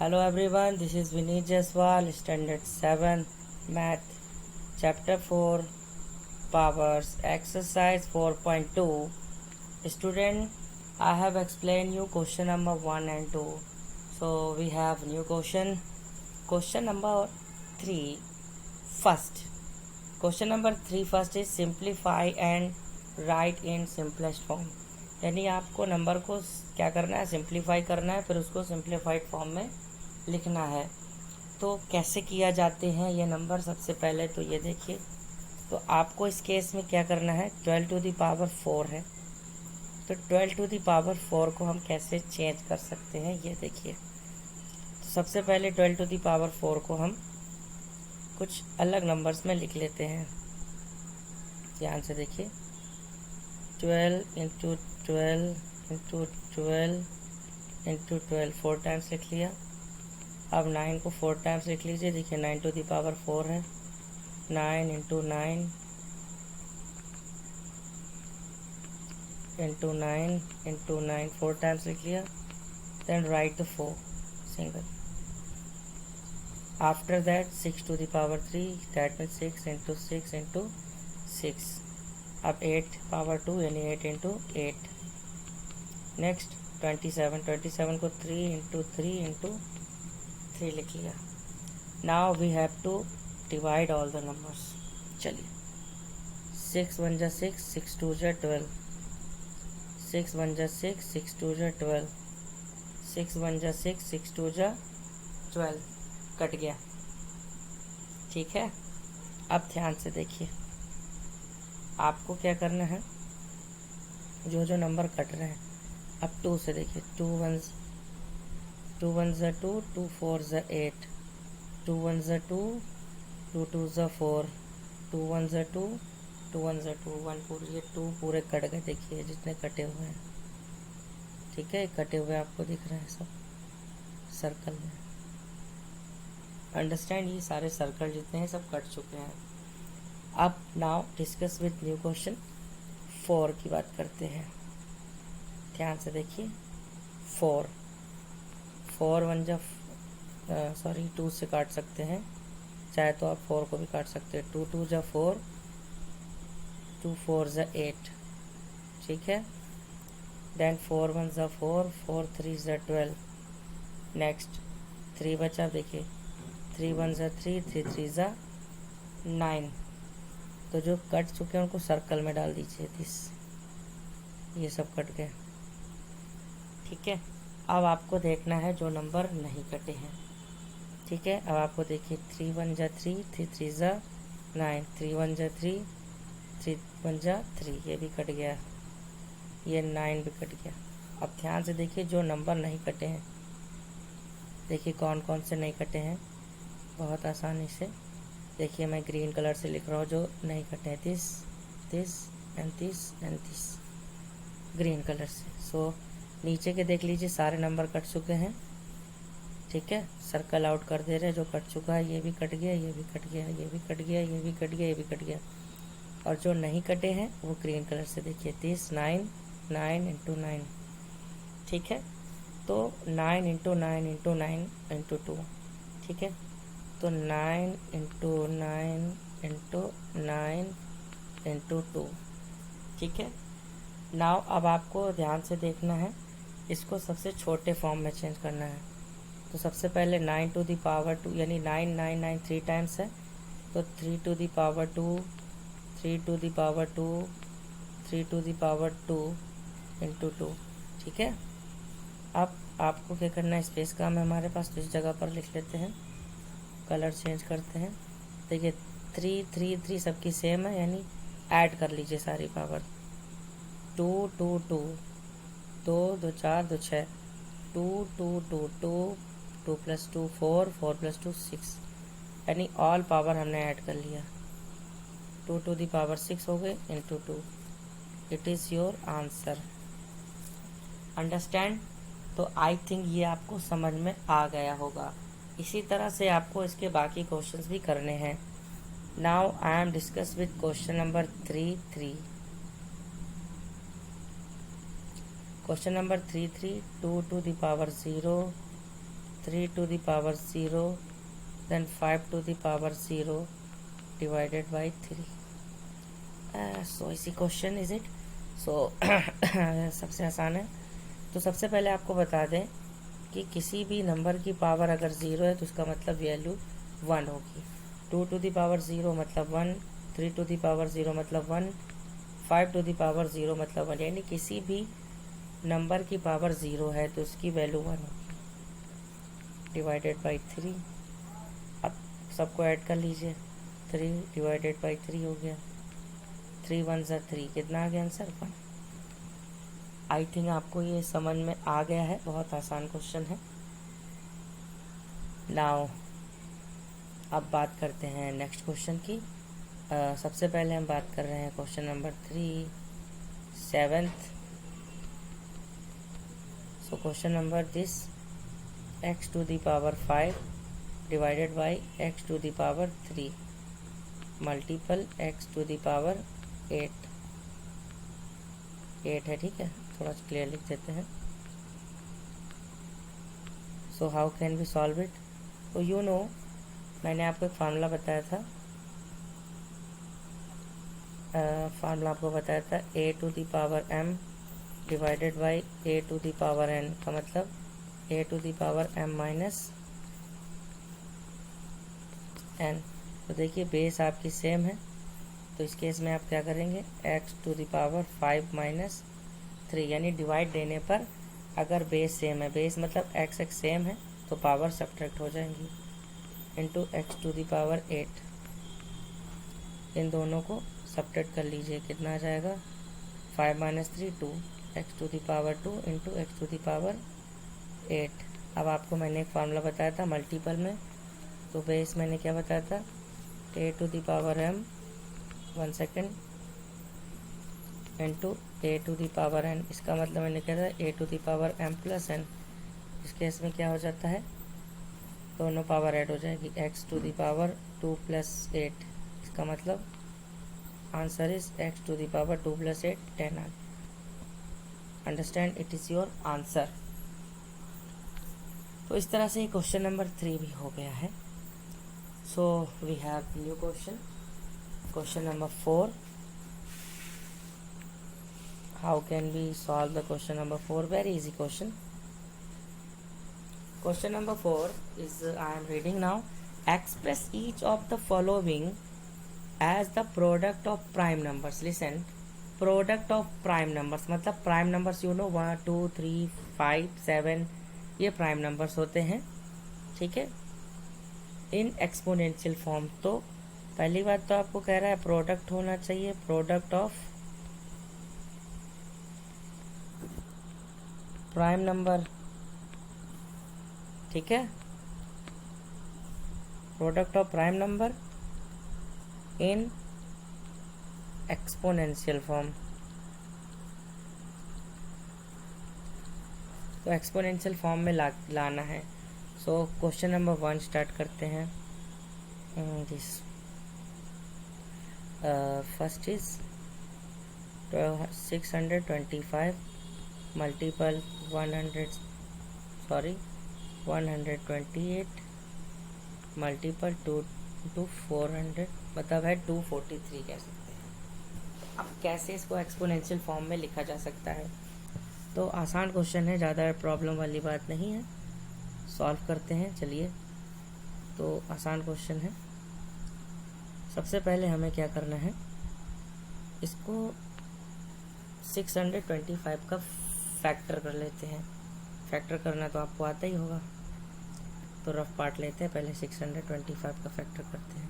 Hello everyone, this is Vineet Jaswal, Standard 7, Math, Chapter 4, Powers, Exercise 4.2. Student, I have explained you question number 1 and 2. So we have new question. Question number 3 first. Question number 3 first is simplify and write in simplest form. यानी आपको number को क्या करना है, simplify करना है, फिर उसको सिंप्लीफाइड फॉर्म में लिखना है। तो कैसे किया जाते हैं ये नंबर, सबसे पहले तो ये देखिए। तो आपको इस केस में क्या करना है, 12 टू द पावर 4 है, तो 12 टू द पावर 4 को हम कैसे चेंज कर सकते हैं ये देखिए। तो सबसे पहले 12 टू द पावर 4 को हम कुछ अलग नंबर्स में लिख लेते हैं। ध्यान से देखिए, 12 इंटू 12 इंटू 12 इंटू 12 4 टाइम्स लिख लिया। अब 9 को 4 टाइम्स लिख लीजिए। देखिए 9 टू द पावर 4 है, 9 इंटू 9 इंटू 9 इंटू 9 4 टाइम्स लिख लिया। Then write the 4 single. After that 6 to the power 3, that means 6 into 6 into 6। अब 8 पावर 2 यानी 8 इंटू 8। नेक्स्ट 27 को 3 इंटू 3 इंटू 3 लिख लिया। Now we have to divide all the numbers. चलिए, 6 1 जा 6, 6 2 जा 12, 6 1 जा 6, 6 2 जा 12, 6 1 जा 6, 6 2 जा 12, कट गया। ठीक है, अब ध्यान से देखिए, आपको क्या करना है, जो जो नंबर कट रहे हैं, अब 2 से देखिए, 2 1 जा 2, 2 4 जा 8, 2 1 जा 2, 2 2 जा 4, 2 1 जा 2, 2 1 जा 2, 1 पूरे, ये 2 पूरे कट गए। देखिए जितने कटे हुए हैं, ठीक है, कटे हुए आपको दिख रहे हैं सब सर्कल में। अंडरस्टैंड, ये सारे सर्कल जितने हैं सब कट चुके हैं। अब now discuss with new question 4 की बात करते हैं। ध्यान से देखिए, 4 1 जा 2 से काट सकते हैं, चाहे तो आप 4 को भी काट सकते हैं। 2 2 जा 4, 2 4 जा 8, ठीक है। देन 4 1 जा 4, 4 3 जा 12। नेक्स्ट 3 बचा, देखिए 3 1 जा 3, 3 3 जा 9। तो जो कट चुके हैं उनको सर्कल में डाल दीजिए, दिस, ये सब कट गए। ठीक है, अब आपको देखना है जो नंबर नहीं कटे हैं। ठीक है, अब आपको देखिए 3 1 जा 3, 3 3 जा 9, 3 1 जा 3, 3 1 जा 3, ये भी कट गया, ये 9 भी कट गया। अब ध्यान से देखिए जो नंबर नहीं कटे हैं, देखिए कौन कौन से नहीं कटे हैं, बहुत आसानी से देखिए, मैं ग्रीन कलर से लिख रहा हूँ जो नहीं कटे हैं, this this and this and this, green colour से। सो नीचे के देख लीजिए सारे नंबर कट चुके हैं। ठीक है, सर्कल आउट कर दे रहे हैं, जो कट चुका है ये भी कट गया, ये भी कट गया, ये भी कट गया, ये भी कट गया, ये भी कट गया। और जो नहीं कटे हैं वो ग्रीन कलर से देखिए, दिस 9 9 इंटू 9। ठीक है, तो 9 इंटू 9 इंटू 9 इंटू 2। ठीक है, तो 9 इंटू 9 इंटू 9 इंटू 2। ठीक है, नाउ अब आपको ध्यान से देखना है, इसको सबसे छोटे फॉर्म में चेंज करना है। तो सबसे पहले 9 टू द पावर 2, यानी 9 9 9 3 टाइम्स है, तो 3 to the power 2, 3 to the power 2, 3 to the power 2 into 2। ठीक है, अब आपको क्या करना है, स्पेस कम है हमारे पास, तो इस जगह पर लिख लेते हैं, कलर चेंज करते हैं। देखिए 3 3 3 सबकी सेम है, यानी ऐड कर लीजिए सारी पावर। 2 2 2 2 2 4 2 6, 2 2 2 2 2 प्लस 2 4, 4 प्लस 2 6, यानी ऑल पावर हमने ऐड कर लिया। 2 टू द पावर 6 हो गए into 2। It is your answer. Understand, तो आई थिंक ये आपको समझ में आ गया होगा। इसी तरह से आपको इसके बाकी क्वेश्चंस भी करने हैं। Now I am discuss with question number 3। Question number 3 2 to the power 0, 3 to the power 0, then 5 to the power 0 divided by 3. So इसी क्वेश्चन इज इट. सो सबसे आसान है. तो सबसे पहले आपको बता दें कि किसी भी नंबर की पावर अगर 0 है तो उसका मतलब वैल्यू 1 होगी. 2 to the power 0 मतलब 1, 3 to the power 0 मतलब 1, 5 to the power 0 मतलब 1. यानी किसी भी नंबर की पावर 0 है तो उसकी वैल्यू 1 होगी डिवाइडेड बाई 3. अब सबको ऐड कर लीजिए. 3 डिवाइडेड बाई 3 हो गया. 3 1 ज़ा 3, कितना आ गया आंसर? 1. आई थिंक आपको ये समझ में आ गया है. बहुत आसान क्वेश्चन है. नाउ अब बात करते हैं नेक्स्ट क्वेश्चन की. सबसे पहले हम बात कर रहे हैं question number 3, 7th. So question number this, x to the power 5 divided by x to the power 3 multiple x to the power 8 है. ठीक है, थोड़ा क्लियर लिख देते हैं. So how can we solve it? तो यू नो, मैंने आपको एक फार्मूला बताया था. फार्मूला आपको बताया था a to the power m divided by a to the power n का मतलब a to the power m minus n. तो देखिए बेस आपकी सेम है, तो इस केस में आप क्या करेंगे? x to the power 5 minus 3, यानी डिवाइड देने पर अगर बेस सेम है, बेस मतलब x सेम है, तो पावर सब्ट्रैक्ट हो जाएंगी, into x to the power 8. इन दोनों को सब्ट्रैक्ट कर लीजिए, कितना आ जाएगा? 5 minus 3 2, x to the power 2 into x to the power 8. अब आपको मैंने एक फार्मूला बताया था मल्टीपल में, तो बेस मैंने क्या बताया था? a to the power m 1 second into a to the power n. इसका मतलब मैंने कहा था a to the power m plus n. इस केस में क्या हो जाता है? दोनों पावर ऐड हो जाएगी, x to the power 2 plus 8. इसका मतलब answer is x to the power 2 plus 8 10 आ. Understand, it is your answer. तो इस तरह से क्वेश्चन नंबर 3 भी हो गया है. So we have new question, question number 4. How can we solve the question number 4? Very easy question. Question number 4 is, I am reading now. Express each of the following as the product of prime numbers. Listen, product of prime numbers मतलब prime numbers you know 1 2 3 5 7, ये prime numbers होते हैं. ठीक है, in exponential form. तो पहली बात तो आपको कह रहा है प्रोडक्ट होना चाहिए, प्रोडक्ट ऑफ प्राइम नंबर. ठीक है, product of prime number in exponential form. तो एक्सपोनेंशियल फॉर्म में लाना है. सो क्वेश्चन नंबर 1 स्टार्ट करते हैं. This first is 625 multiple 128 multiple 2 to 400, मतलब है 243 कह सकते हैं. अब कैसे इसको एक्सपोनेंशियल फॉर्म में लिखा जा सकता है? तो आसान क्वेश्चन है, ज़्यादा प्रॉब्लम वाली बात नहीं है. सॉल्व करते हैं, चलिए. तो आसान क्वेश्चन है. सबसे पहले हमें क्या करना है, इसको 625 का फैक्टर कर लेते हैं. फैक्टर करना तो आपको आता ही होगा, तो रफ पार्ट लेते हैं. पहले 625 का फैक्टर करते हैं.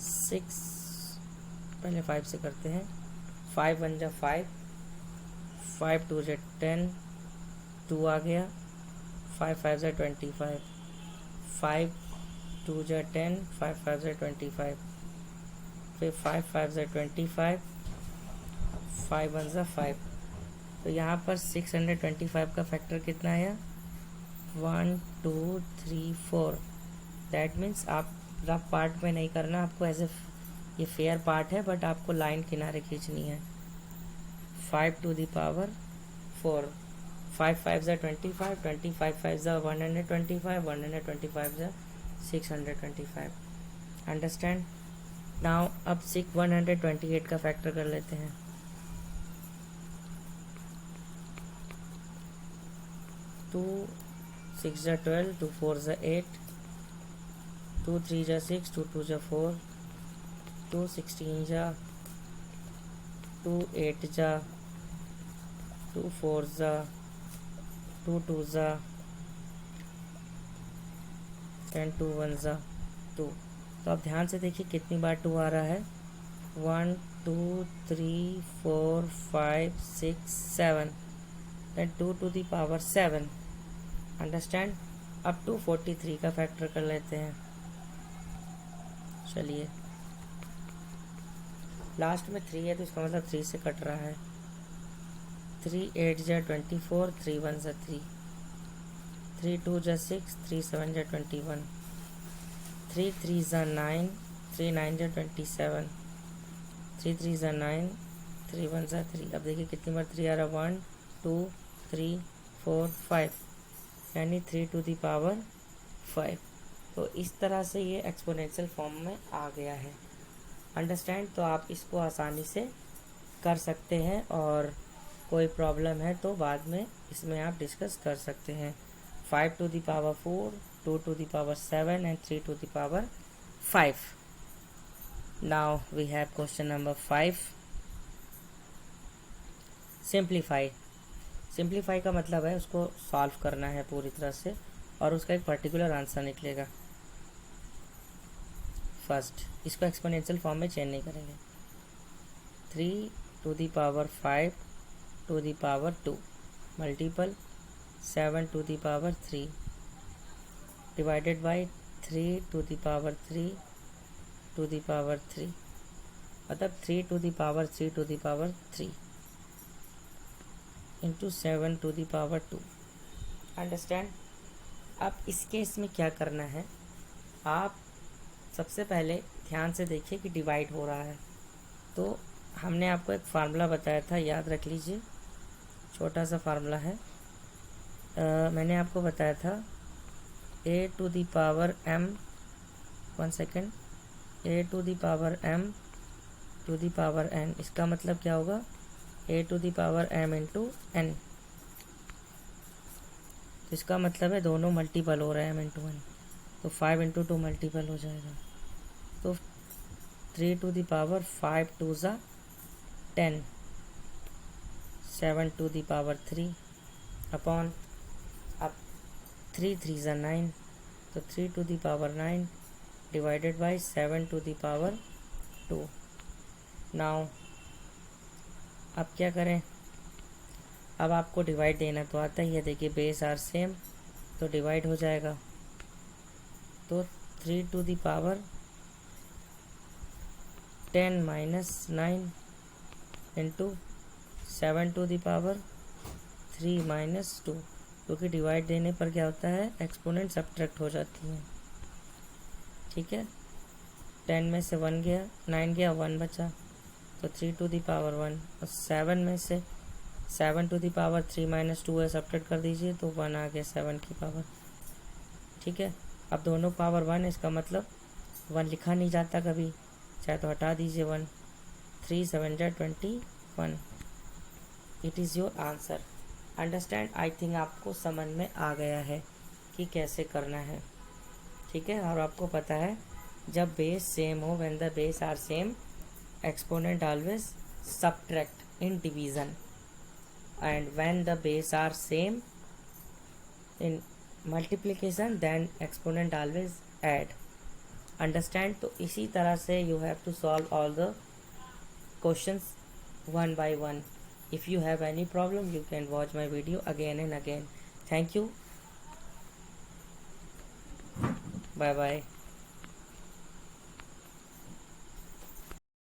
6 पहले 5 से करते हैं. 5 1 जा 5, 5 2 जा 10, 2 आ गया. 5 5 जा 25, 5 2 जा 10, 5 5 जा 25, फिर 5 5 जा 25, 5 1 जा 5. तो यहाँ पर 625 का फैक्टर कितना आया? 1 2 3 4. दैट मीन्स आप रफ पार्ट में नहीं करना, आपको एज ए, ये फेयर पार्ट है बट आपको लाइन किनारे खींचनी है. 5 to the power 4, 5 5 ज़ा 25, 25 5 ज़ा 125, 125 ज़ा 625. अंडरस्टैंड. नाउ अब 128 का फैक्टर कर लेते हैं. 2 6 ज़ा 12, 2 4 ज़ा 8, 2 3 ज़ा 6, 2 2 ज़ा 4, 2 16 ज़ा, 2 8 ज़ा, 2 4 ज़ा, 2 2 ज़ा, एंड 2 1 ज़ा 2. तो अब ध्यान से देखिए कितनी बार 2 आ रहा है. 1 2 3 4 5 6 7, then 2 to the power 7. Understand. अब 243 का फैक्टर कर लेते हैं. चलिए, लास्ट में 3 है तो इसका मतलब 3 से कट रहा है. 3 8 ज़ा 24, 3 1 ज़ा 3, 3 2 ज़ा 6, 3 7 ज़ा 21, 3 3 ज़ा 9, 3 9 ज़ा 27, 3 3 ज़ा 9, 3 1 ज़ा 3. अब देखिए कितनी बार 3 आ रहा है. 1 2 3 4 5, यानी 3 to the power 5. तो इस तरह से ये एक्सपोनेंशियल फॉर्म में आ गया है. अंडरस्टैंड. तो आप इसको आसानी से कर सकते हैं और कोई प्रॉब्लम है तो बाद में इसमें आप डिस्कस कर सकते हैं. 5 to the power 4, 2 to the power 7 and 3 to the power 5. Now we have question number 5. Simplify. Simplify का मतलब है उसको सॉल्व करना है पूरी तरह से और उसका एक पर्टिकुलर आंसर निकलेगा. फर्स्ट इसको एक्सपोनेंशियल फॉर्म में चेंज नहीं करेंगे. 3 to the power 5 to the power 2 multiple 7 to the power 3 divided by 3 to the power 3 to the power 3, मतलब 3 to the power 3 to the power 3 into 7 to the power 2. Understand. अब इस case में क्या करना है, आप सबसे पहले ध्यान से देखिए कि डिवाइड हो रहा है. तो हमने आपको एक फार्मूला बताया था, याद रख लीजिए. छोटा सा फार्मूला है. मैंने आपको बताया था a to the power m, 1 second, a to the power m to the power n. इसका मतलब क्या होगा, a to the power m into n. तो इसका मतलब है दोनों मल्टीपल हो रहे हैं m इंटू n. तो 5 इंटू 2 मल्टीपल हो जाएगा. तो 3 to the power 5 2 ज़ा 10, 7 to the power 3 अपॉन, अब 3 3 ज़ा 9, तो 3 to the power 9 divided by 7 to the power 2. Now अब क्या करें, अब आपको डिवाइड देना तो आता ही है. देखिए बेस आर सेम तो डिवाइड हो जाएगा. तो 3 to the power 10 minus 9 into 7 to the power 3 minus 2, क्योंकि डिवाइड देने पर क्या होता है, एक्सपोनेंट सब्ट्रैक्ट हो जाती है. ठीक है. 10 में से 1 गया, 9 गया, 1 बचा, तो 3 to the power 1. और 7 में से 7 to the power 3 माइनस 2 है, सब्ट्रैक्ट कर दीजिए तो 1 आ गया 7 की पावर. ठीक है. अब दोनों पावर 1 है, इसका मतलब 1 लिखा नहीं जाता कभी, चाहे तो हटा दीजिए 1. 3 7 जा 21. It is your answer. Understand. I think आपको समझ में आ गया है कि कैसे करना है. ठीक है. और आपको पता है जब बेस सेम हो, when the base are same, exponent always subtract in division, and when the base are same in multiplication then exponent always add. Understand. तो इसी तरह से you have to solve all the questions one by one. If you have any problem you can watch my video again and again. Thank you. Bye bye.